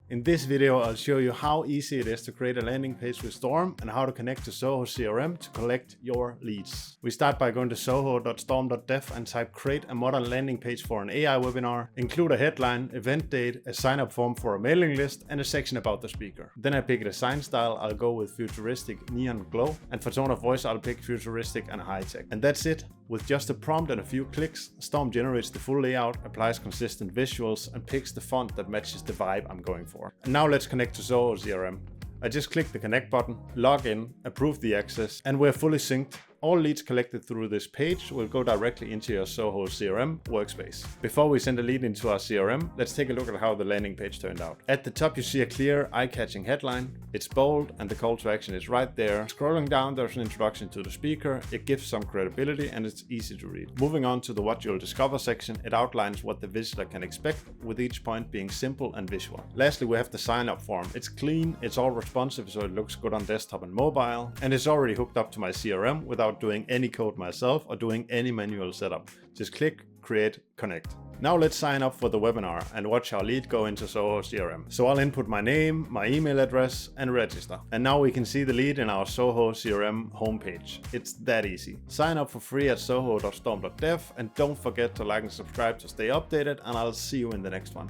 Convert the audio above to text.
In this video, I'll show you how easy it is to create a landing page with Storm and how to connect to Zoho CRM to collect your leads. We start by going to zoho.storm.dev and type create a modern landing page for an AI webinar, include a headline, event date, a sign-up form for a mailing list, and a section about the speaker. Then I pick a design style, I'll go with futuristic neon glow, and for tone of voice I'll pick futuristic and high-tech. And that's it. With just a prompt and a few clicks, Storm generates the full layout, applies consistent visuals, and picks the font that matches the vibe I'm going for. And now let's connect to Zoho CRM. I just click the connect button, log in, approve the access, and we're fully synced. All leads collected through this page will go directly into your Zoho CRM workspace. Before we send a lead into our CRM, let's take a look at how the landing page turned out. At the top you see a clear, eye-catching headline. It's bold and the call to action is right there. Scrolling down there's an introduction to the speaker, it gives some credibility and it's easy to read. Moving on to the what you'll discover section, it outlines what the visitor can expect, with each point being simple and visual. Lastly we have the sign up form. It's clean, it's all responsive so it looks good on desktop and mobile, and it's already hooked up to my CRM without doing any code myself or doing any manual setup. Just click, create, connect. Now let's sign up for the webinar and watch our lead go into Zoho CRM. So I'll input my name, my email address, and register. And now we can see the lead in our Zoho CRM homepage. It's that easy. Sign up for free at zoho.storm.dev and don't forget to like and subscribe to stay updated, and I'll see you in the next one.